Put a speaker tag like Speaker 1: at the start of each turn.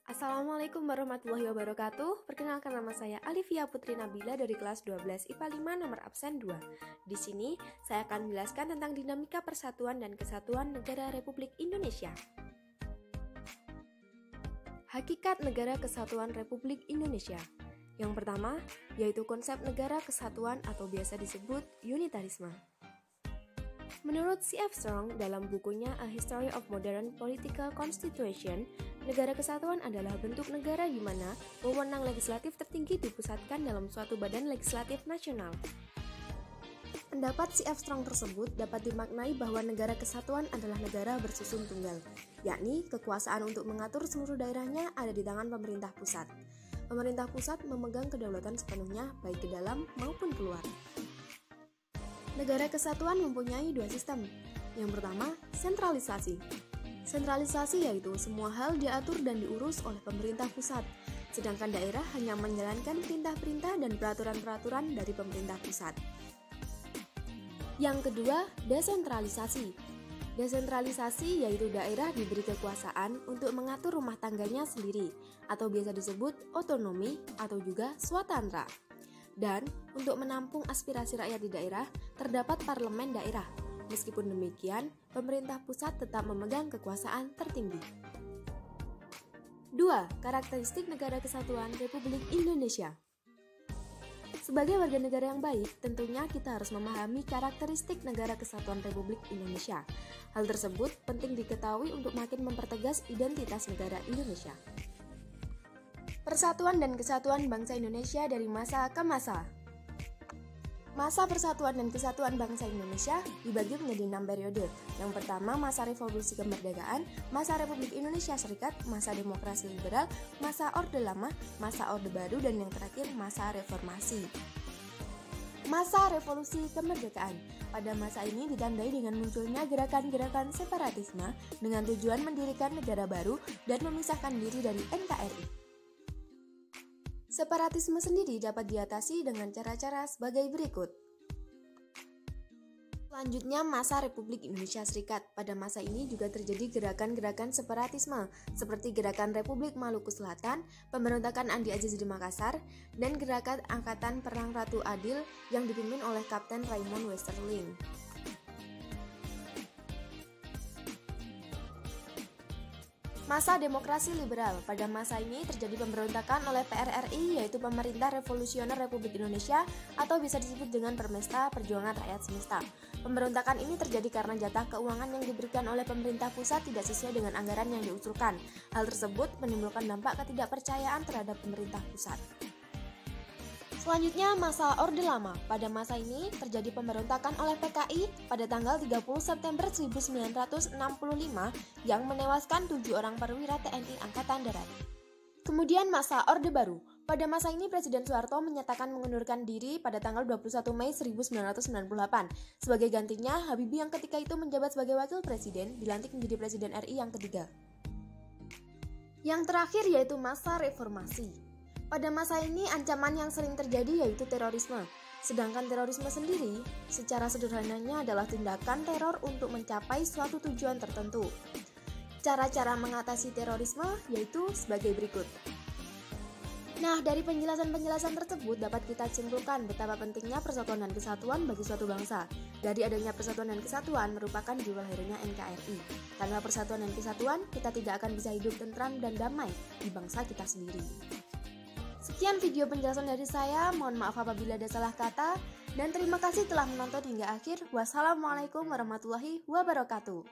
Speaker 1: Assalamualaikum warahmatullahi wabarakatuh. Perkenalkan, nama saya Alivia Putri Nabila dari kelas 12 IPA 5 nomor absen 2. Di sini saya akan menjelaskan tentang dinamika persatuan dan kesatuan negara Republik Indonesia. Hakikat negara kesatuan Republik Indonesia. Yang pertama, yaitu konsep negara kesatuan atau biasa disebut unitarisme. Menurut C.F. Strong dalam bukunya A History of Modern Political Constitution, negara kesatuan adalah bentuk negara di mana wewenang legislatif tertinggi dipusatkan dalam suatu badan legislatif nasional. Pendapat C.F. Strong tersebut dapat dimaknai bahwa negara kesatuan adalah negara bersusun tunggal, yakni kekuasaan untuk mengatur seluruh daerahnya ada di tangan pemerintah pusat. Pemerintah pusat memegang kedaulatan sepenuhnya baik ke dalam maupun keluar. Negara kesatuan mempunyai dua sistem. Yang pertama, sentralisasi. Sentralisasi yaitu semua hal diatur dan diurus oleh pemerintah pusat, sedangkan daerah hanya menjalankan perintah-perintah dan peraturan-peraturan dari pemerintah pusat. Yang kedua, desentralisasi. Desentralisasi yaitu daerah diberi kekuasaan untuk mengatur rumah tangganya sendiri, atau biasa disebut otonomi atau juga swatantra. Dan untuk menampung aspirasi rakyat di daerah, terdapat parlemen daerah. Meskipun demikian, pemerintah pusat tetap memegang kekuasaan tertinggi. 2. Karakteristik negara kesatuan Republik Indonesia. Sebagai warga negara yang baik, tentunya kita harus memahami karakteristik negara kesatuan Republik Indonesia. Hal tersebut penting diketahui untuk makin mempertegas identitas negara Indonesia. Persatuan dan kesatuan bangsa Indonesia dari masa ke masa. Masa persatuan dan kesatuan bangsa Indonesia dibagi menjadi 6 periode. Yang pertama, masa revolusi kemerdekaan, masa Republik Indonesia Serikat, masa demokrasi liberal, masa Orde Lama, masa Orde Baru, dan yang terakhir masa reformasi. Masa revolusi kemerdekaan. Pada masa ini ditandai dengan munculnya gerakan-gerakan separatisme dengan tujuan mendirikan negara baru dan memisahkan diri dari NKRI. Separatisme sendiri dapat diatasi dengan cara-cara sebagai berikut. Selanjutnya, masa Republik Indonesia Serikat. Pada masa ini juga terjadi gerakan-gerakan separatisme seperti gerakan Republik Maluku Selatan, pemberontakan Andi Aziz di Makassar, dan gerakan Angkatan Perang Ratu Adil yang dipimpin oleh Kapten Raymond Westerling. Masa demokrasi liberal. Pada masa ini terjadi pemberontakan oleh PRRI, yaitu Pemerintah Revolusioner Republik Indonesia, atau bisa disebut dengan Permesta Perjuangan Rakyat Semesta. Pemberontakan ini terjadi karena jatah keuangan yang diberikan oleh pemerintah pusat tidak sesuai dengan anggaran yang diusulkan. Hal tersebut menimbulkan dampak ketidakpercayaan terhadap pemerintah pusat. Selanjutnya, masa Orde Lama. Pada masa ini terjadi pemberontakan oleh PKI pada tanggal 30 September 1965 yang menewaskan 7 orang perwira TNI Angkatan Darat. Kemudian masa Orde Baru. Pada masa ini Presiden Soeharto menyatakan mengundurkan diri pada tanggal 21 Mei 1998. Sebagai gantinya, Habibie yang ketika itu menjabat sebagai wakil presiden dilantik menjadi Presiden RI yang ketiga. Yang terakhir yaitu masa reformasi. Pada masa ini ancaman yang sering terjadi yaitu terorisme. Sedangkan terorisme sendiri secara sederhananya adalah tindakan teror untuk mencapai suatu tujuan tertentu. Cara-cara mengatasi terorisme yaitu sebagai berikut. Nah, dari penjelasan-penjelasan tersebut dapat kita simpulkan betapa pentingnya persatuan dan kesatuan bagi suatu bangsa. Dari adanya persatuan dan kesatuan merupakan jiwa lahirnya NKRI. Tanpa persatuan dan kesatuan, kita tidak akan bisa hidup tentram dan damai di bangsa kita sendiri. Sekian video penjelasan dari saya, mohon maaf apabila ada salah kata, dan terima kasih telah menonton hingga akhir. Wassalamualaikum warahmatullahi wabarakatuh.